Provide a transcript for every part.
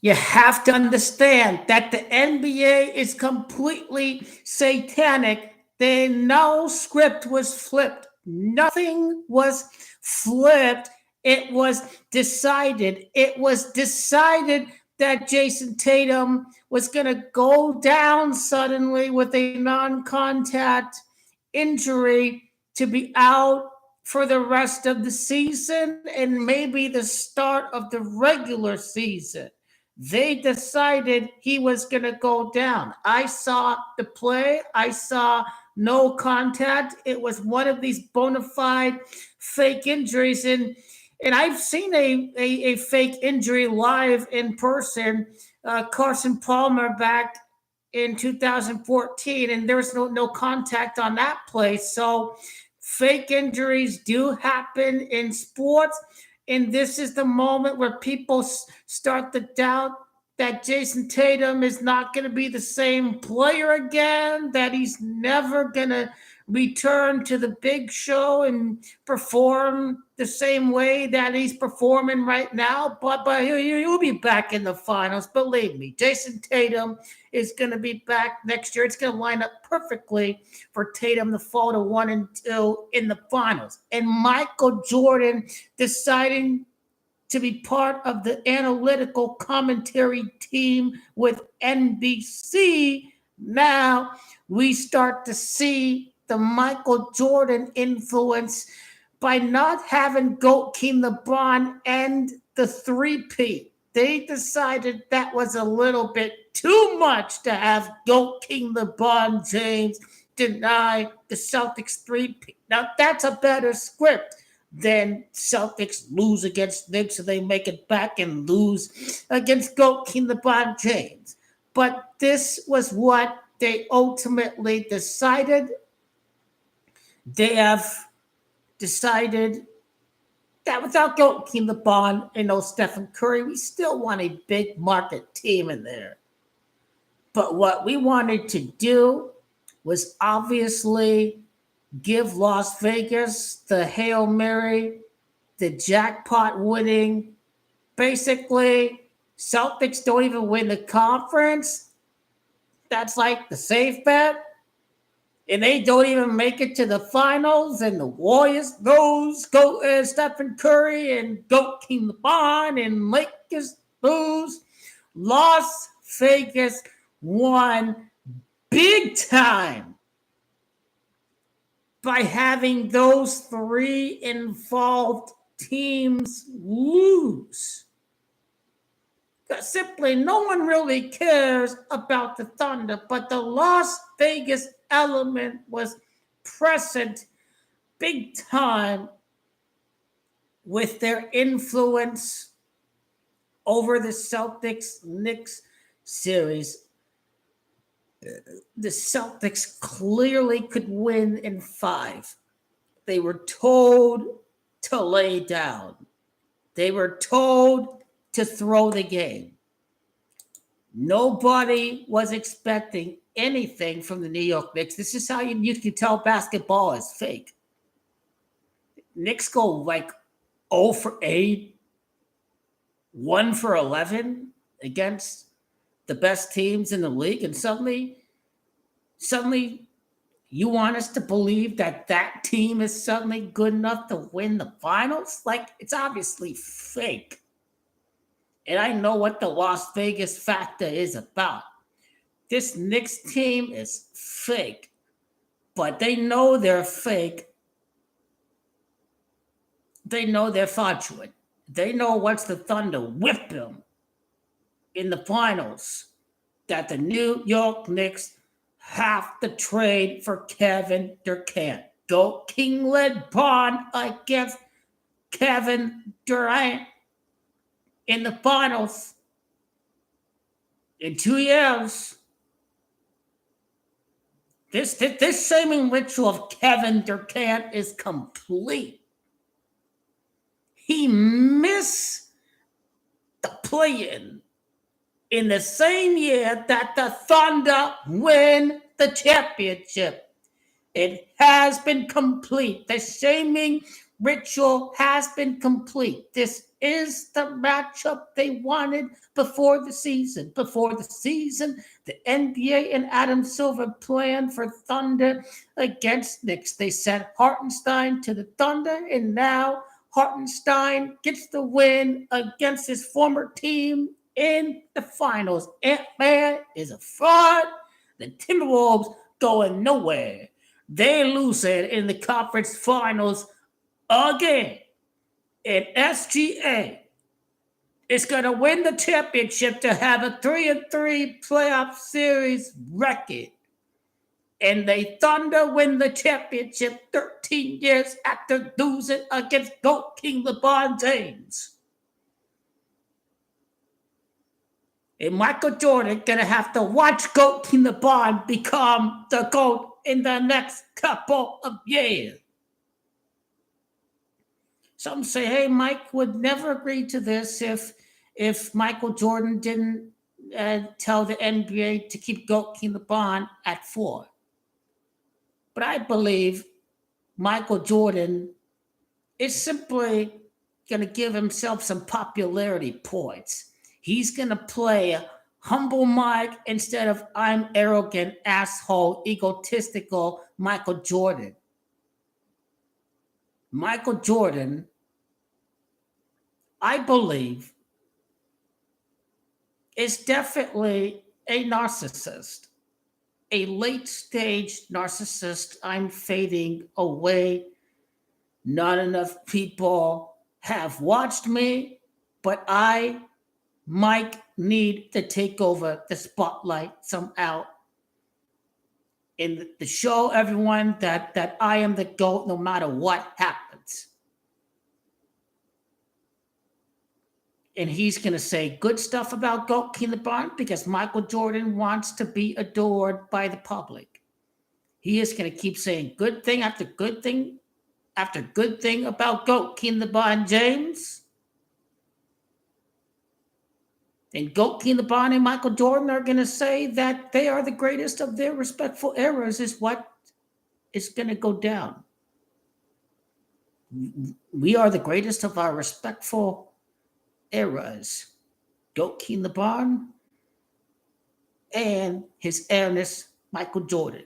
You have to understand that the NBA is completely satanic. No script was flipped. Nothing was flipped. It was decided. It was decided that Jason Tatum was going to go down suddenly with a non contact injury to be out for the rest of the season and maybe the start of the regular season. They decided he was going to go down. I saw the play. I saw no contact. It was one of these bona fide fake injuries. And I've seen a fake injury live in person. Carson Palmer back in 2014, and there was no contact on that play. So fake injuries do happen in sports. And this is the moment where people start to doubt that Jason Tatum is not going to be the same player again, that he's never going to return to the big show and perform the same way that he's performing right now. But he'll be back in the finals. Believe me, Jason Tatum is going to be back next year. It's going to line up perfectly for Tatum to fall to 1 and 2 in the finals. And Michael Jordan deciding to be part of the analytical commentary team with NBC. Now we start to see the Michael Jordan influence by not having GOAT King LeBron and the three-peat. They decided that was a little bit too much to have GOAT King LeBron James deny the Celtics three-peat. Now that's a better script than Celtics lose against Knicks, so they make it back and lose against GOAT King LeBron James. But this was what they ultimately decided. They have decided that without GOAT King LeBron and no Stephen Curry, we still want a big market team in there. But what we wanted to do was obviously give Las Vegas the Hail Mary, the jackpot winning. Basically, Celtics don't even win the conference. That's like the safe bet. And they don't even make it to the finals. And the Warriors lose, Stephen Curry and GOAT King LeBron and Lakers lose. Las Vegas won big time by having those three involved teams lose. Because simply no one really cares about the Thunder, but the Las Vegas element was present big time with their influence over the Celtics-Knicks series. The Celtics clearly could win in 5. They were told to lay down. They were told to throw the game. Nobody was expecting anything from the New York Knicks. This is how you can tell basketball is fake. Knicks go like 0 for 8, 1 for 11 against the best teams in the league, and suddenly you want us to believe that team is suddenly good enough to win the finals? Like, it's obviously fake. And I know what the Las Vegas factor is about. This Knicks team is fake, but they know they're fake. They know they're fraudulent. They know once the Thunder whip them in the finals that the New York Knicks have to trade for Kevin Durant. GOAT King LeBron against Kevin Durant in the finals in 2 years. This shaming ritual of Kevin Durant is complete. He missed the play-in the same year that the Thunder win the championship. It has been complete. The shaming ritual has been complete. This is the matchup they wanted before the season. Before the season, the NBA and Adam Silver planned for Thunder against Knicks. They sent Hartenstein to the Thunder, and now Hartenstein gets the win against his former team in the finals. Ant-Man is a fraud. The Timberwolves going nowhere. They lose it in the conference finals again. And SGA is going to win the championship to have a 3-3 playoff series record. And the Thunder win the championship 13 years after losing against GOAT King LeBron James. And Michael Jordan going to have to watch GOAT King LeBron become the GOAT in the next couple of years. Some say, hey, Mike would never agree to this if Michael Jordan didn't tell the NBA to keep GOAT King LeBron at 4. But I believe Michael Jordan is simply going to give himself some popularity points. He's going to play humble Mike instead of I'm arrogant, asshole, egotistical Michael Jordan. Michael Jordan, I believe, is definitely a narcissist, a late-stage narcissist. I'm fading away. Not enough people have watched me, but I, Mike, need to take over the spotlight somehow and to show everyone that I am the GOAT no matter what happens. And he's going to say good stuff about GOAT King LeBron because Michael Jordan wants to be adored by the public. He is going to keep saying good thing after good thing after good thing about GOAT King LeBron James. And GOAT King LeBron and Michael Jordan are going to say that they are the greatest of their respectful eras is what is going to go down. We are the greatest of our respectful eras. GOAT King LeBron and his heiress, Michael Jordan.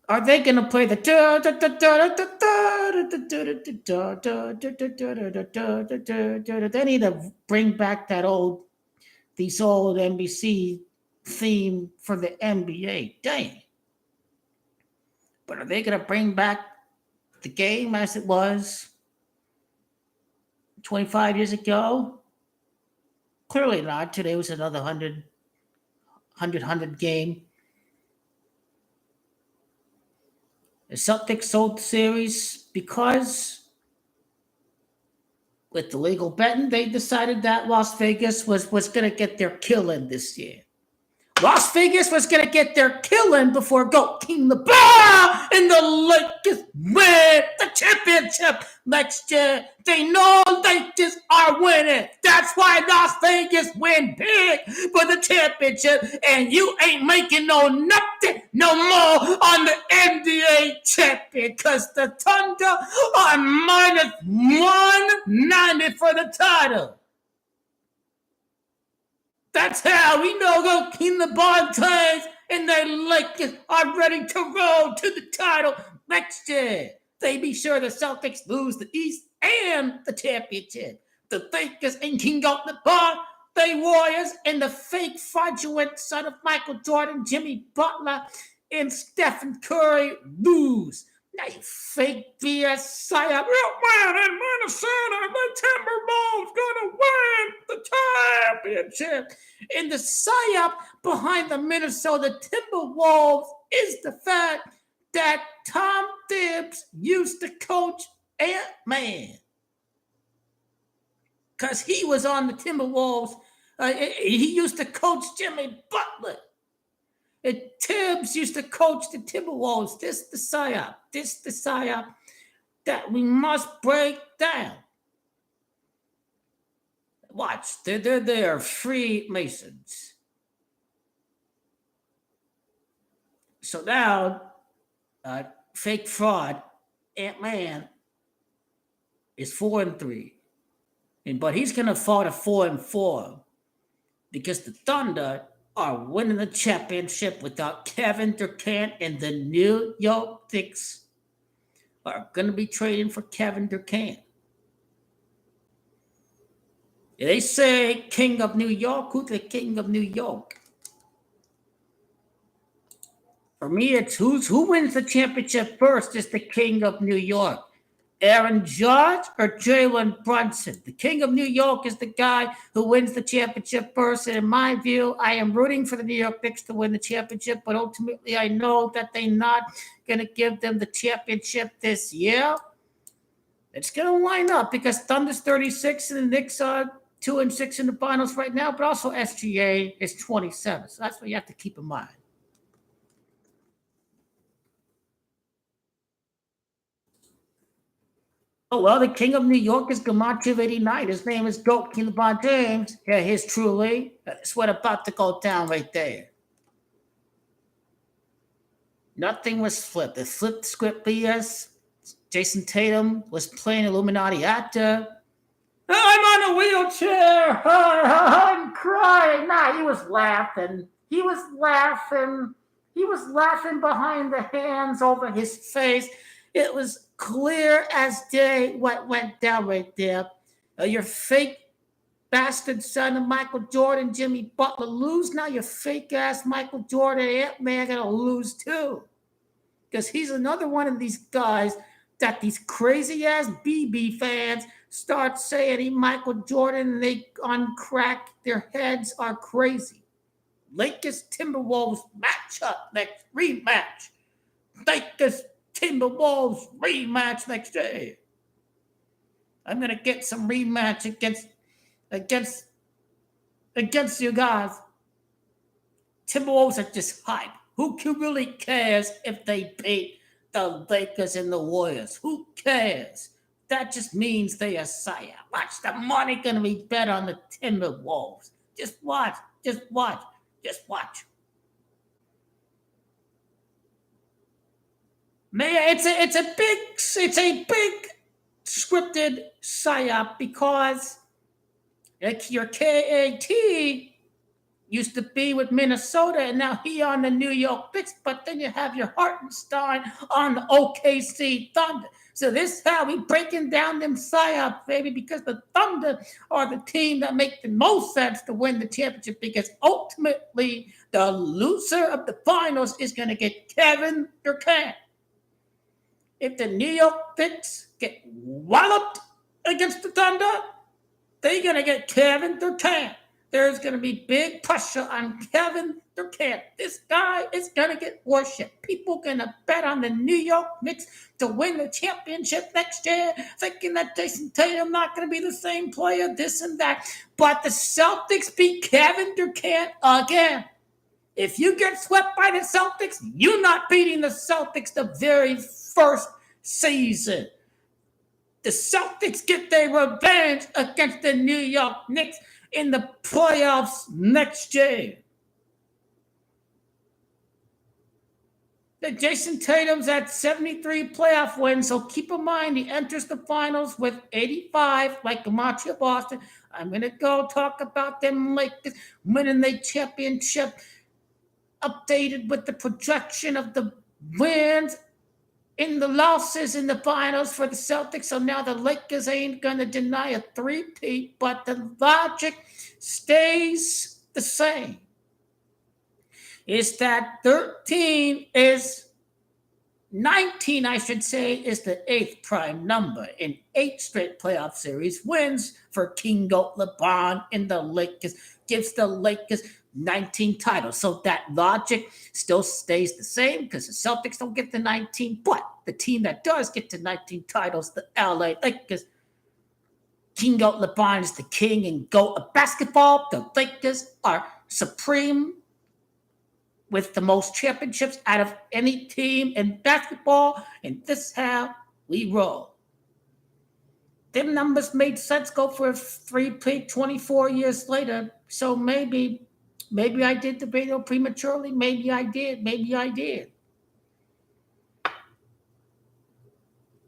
Are they going to play the they need to bring back these old NBC theme for the NBA? Dang. But are they going to bring back the game as it was 25 years ago? Clearly not. Today was another 100 game. The Celtics sold the series because with the legal betting, they decided that Las Vegas was going to get their killing this year. Las Vegas was going to get their killing before GOAT King LeBron and the Lakers win the championship next year. They know they just are winning. That's why Las Vegas win big for the championship, and you ain't making nothing no more on the NBA champion because the Thunder are minus 190 for the title. That's how we know GOAT King LeBron James and the Lakers are ready to roll to the title next year. They be sure the Celtics lose the East and the championship. The Lakers and King GOAT LeBron, they Warriors, and the fake fraudulent son of Michael Jordan, Jimmy Butler, and Stephen Curry lose. Now you fake BS psyop. Real man in Minnesota, the Timberwolves gonna win the championship. And the psyop behind the Minnesota Timberwolves is the fact that Tom Tibbs used to coach Ant-Man. Because he was on the Timberwolves. He used to coach Jimmy Butler. And Tibbs used to coach the Timberwolves. This the psyop that we must break down. Watch, they're Freemasons. So now, fake fraud, Ant-Man is 4-3. But he's gonna fall to 4-4 because the Thunder are winning the championship without Kevin Durant, and the New York Knicks are gonna be trading for Kevin Durant. They say King of New York. Who's the King of New York? For me, it's who wins the championship first is the King of New York. Aaron Judge or Jalen Brunson. The King of New York is the guy who wins the championship first. And in my view, I am rooting for the New York Knicks to win the championship, but ultimately I know that they're not going to give them the championship this year. It's going to line up because Thunder's 36 and the Knicks are 2-6 in the finals right now, but also SGA is 27. So that's what you have to keep in mind. Oh, well, the King of New York is Gamache of 89. His name is Goat King LeBron James. Yeah, his truly. That's what about to go down right there. Nothing was flipped. The flipped script BS. Jason Tatum was playing Illuminati actor. I'm on a wheelchair. I'm crying. Nah, he was laughing. He was laughing. He was laughing behind the hands over his face. It was clear as day what went down right there. Your fake bastard son of Michael Jordan, Jimmy Butler, lose. Now your fake ass Michael Jordan, Ant-Man, gonna lose too. Because he's another one of these guys that these crazy ass BB fans start saying he Michael Jordan and they uncrack their heads are crazy. Lakers Timberwolves matchup next rematch. Lakers Timberwolves rematch next day. I'm gonna get some rematch against you guys. Timberwolves are just hype. Who really cares if they beat the Lakers and the Warriors? Who cares? That just means they are psyop. Watch, the money gonna be bet on the Timberwolves. Just watch. Just watch. Just watch. Man, it's a big scripted psyop because your KAT used to be with Minnesota and now he on the New York Knicks, but then you have your Hartenstein on the OKC Thunder. So this is how we breaking down them psyops, baby, because the Thunder are the team that make the most sense to win the championship because ultimately the loser of the finals is going to get Kevin Durant. If the New York Knicks get walloped against the Thunder, they're going to get Kevin Durant. There's going to be big pressure on Kevin Durant. This guy is going to get worshipped. People going to bet on the New York Knicks to win the championship next year, thinking that Jason Tatum not going to be the same player, this and that. But the Celtics beat Kevin Durant again. If you get swept by the Celtics, you're not beating the Celtics the very first season. The Celtics get their revenge against the New York Knicks in the playoffs next year. The Jason Tatum's at 73 playoff wins, so keep in mind he enters the finals with 85, like Gamache of Boston. I'm going to go talk about them Lakers winning the championship, updated with the projection of the wins in the losses in the finals for the Celtics. So now the Lakers ain't going to deny a three-peat, but the logic stays the same. Is that 19, I should say, is the 8th prime number in 8 straight playoff series wins for King Goat LeBron in the Lakers, gives the Lakers 19 titles. So that logic still stays the same because the Celtics don't get the 19, but the team that does get the 19 titles, the LA Lakers, King Goat LeBron is the king and GOAT of basketball. The Lakers are supreme with the most championships out of any team in basketball, and this is how we roll. Them numbers made sense. Go for a 3-peat 24 years later. So maybe I did the video prematurely. Maybe I did.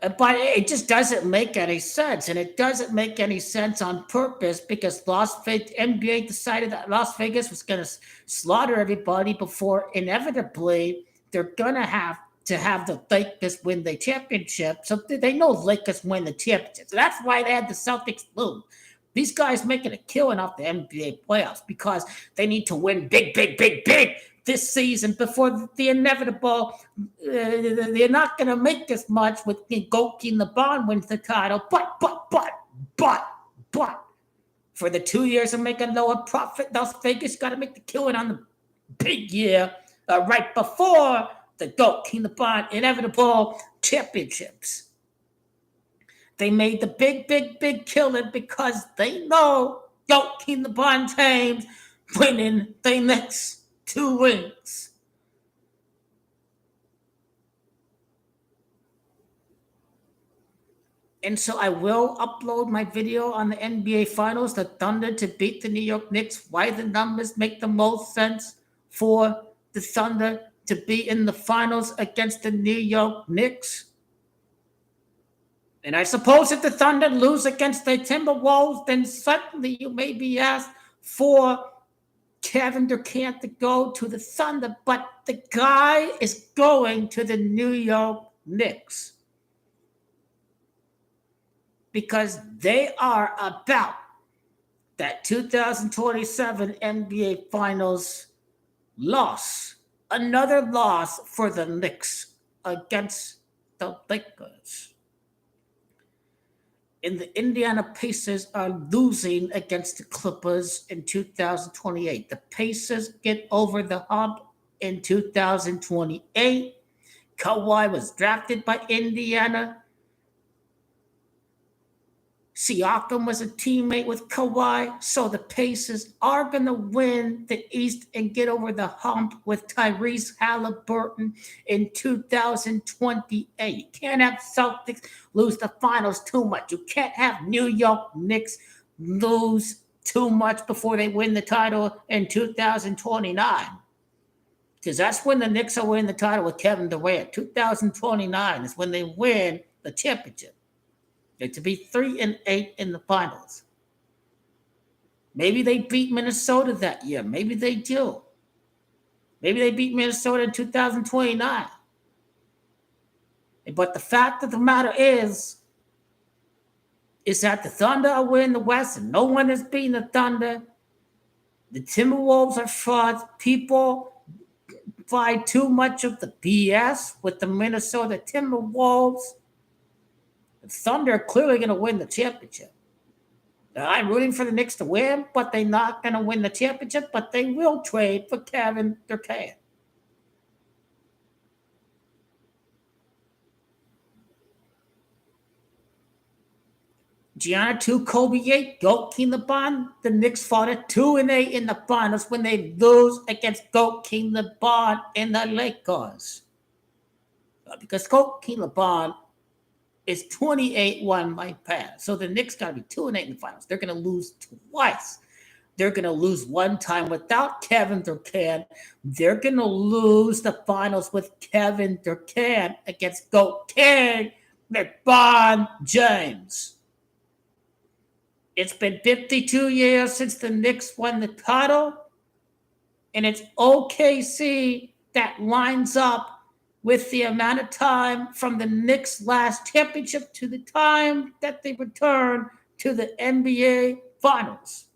But it just doesn't make any sense, and it doesn't make any sense on purpose because NBA decided that Las Vegas was going to slaughter everybody before inevitably they're going to have the Lakers win the championship. So they know Lakers win the championship. So that's why they had the Celtics lose. These guys making a killing off the NBA playoffs because they need to win big this season before the inevitable. They're not going to make as much with Goki LeBron wins the title. But for the 2 years of making lower profit, Las Vegas got to make the killing on the big year right before the Goki LeBron inevitable championships. They made the big killing because they know Goki LeBron James winning the next 2 rings. And so I will upload my video on the NBA Finals, the Thunder to beat the New York Knicks, why the numbers make the most sense for the Thunder to be in the finals against the New York Knicks. And I suppose if the Thunder lose against the Timberwolves, then suddenly you may be asked for Kevin Durant to go to the Thunder, but the guy is going to the New York Knicks because they are about that 2027 NBA Finals loss, another loss for the Knicks against the Lakers. And the Indiana Pacers are losing against the Clippers in 2028. The Pacers get over the hump in 2028. Kawhi was drafted by Indiana. Siakam was a teammate with Kawhi, so the Pacers are going to win the East and get over the hump with Tyrese Halliburton in 2028. You can't have Celtics lose the finals too much. You can't have New York Knicks lose too much before they win the title in 2029. Because that's when the Knicks will win the title with Kevin Durant. 2029 is when they win the championship. To be 3-8 in the finals. Maybe they beat Minnesota that year. Maybe they do. Maybe they beat Minnesota in 2029. But the fact of the matter is that the Thunder are winning the West and no one is beating the Thunder. The Timberwolves are frauds. People buy too much of the BS with the Minnesota Timberwolves. The Thunder are clearly going to win the championship. I'm rooting for the Knicks to win, but they're not going to win the championship, but they will trade for Kevin Durant. Gianna 2, Kobe 8, Goki LeBron. The Knicks fought at 2-8 in the finals when they lose against Goki LeBron in the Lakers. Because Goki LeBron is 28-1 my pass. So the Knicks got to be 2-8 in the finals. They're going to lose twice. They're going to lose one time without Kevin Durant. They're going to lose the finals with Kevin Durant against GOAT King LeBron James. It's been 52 years since the Knicks won the title, and it's OKC that lines up with the amount of time from the Knicks' last championship to the time that they return to the NBA Finals.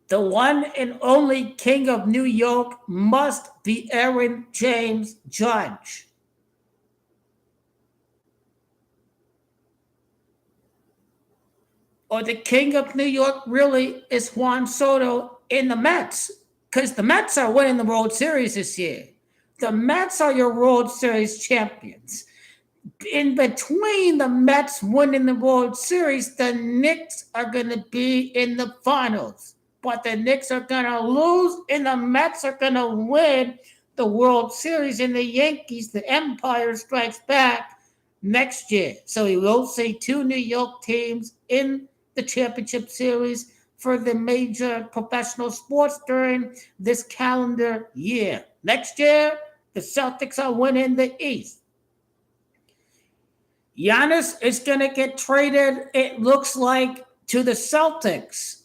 The one and only King of New York must be Aaron James Judge. Or the King of New York really is Juan Soto in the Mets. Because the Mets are winning the World Series this year. The Mets are your World Series champions. In between the Mets winning the World Series, the Knicks are going to be in the finals. But the Knicks are going to lose, and the Mets are going to win the World Series. And the Yankees, the Empire strikes back next year. So you will see 2 New York teams in the championship series for the major professional sports during this calendar year. Next year, The Celtics are winning the East. Giannis is going to get traded, it looks like, to the Celtics.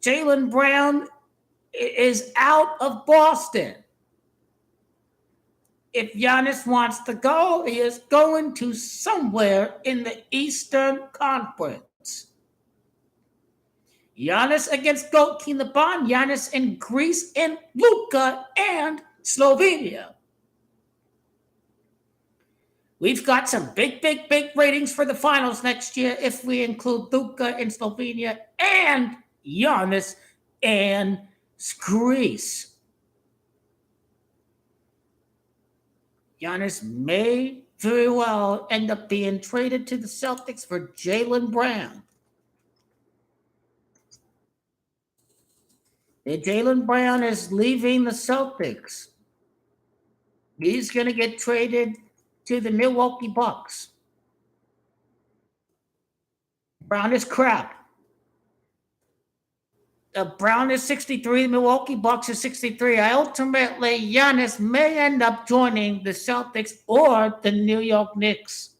Jaylen Brown is out of Boston. If Giannis wants to go, he is going to somewhere in the Eastern Conference. Giannis against Goalkeeper LeBron, Giannis in Greece, and Luka and Slovenia. We've got some big ratings for the finals next year if we include Luka in Slovenia and Giannis and Greece. Giannis may very well end up being traded to the Celtics for Jaylen Brown. Jaylen Brown is leaving the Celtics. He's going to get traded to the Milwaukee Bucks. Brown is crap. Brown is 63. The Milwaukee Bucks is 63. Ultimately, Giannis may end up joining the Celtics or the New York Knicks.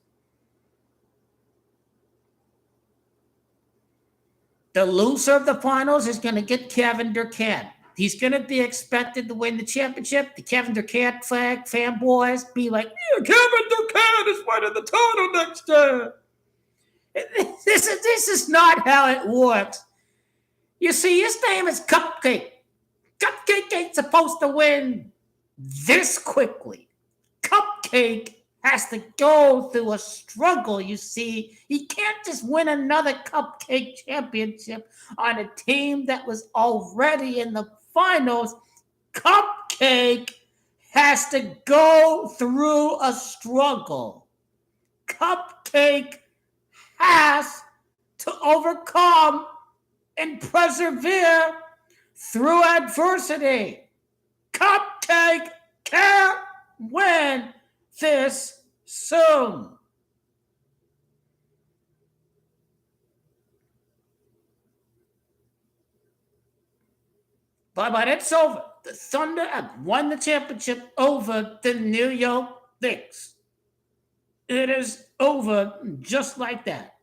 The loser of the finals is going to get Kevin Durant. He's going to be expected to win the championship. The Kevin Durant fanboys be like, yeah, Kevin Durant is winning the title next year. This is not how it works. You see, his name is Cupcake. Cupcake ain't supposed to win this quickly. Cupcake has to go through a struggle, you see. He can't just win another Cupcake championship on a team that was already in the finals. Cupcake has to go through a struggle. Cupcake has to overcome and persevere through adversity. Cupcake can't win this soon. But it's over. The Thunder have won the championship over the New York Knicks. It is over just like that.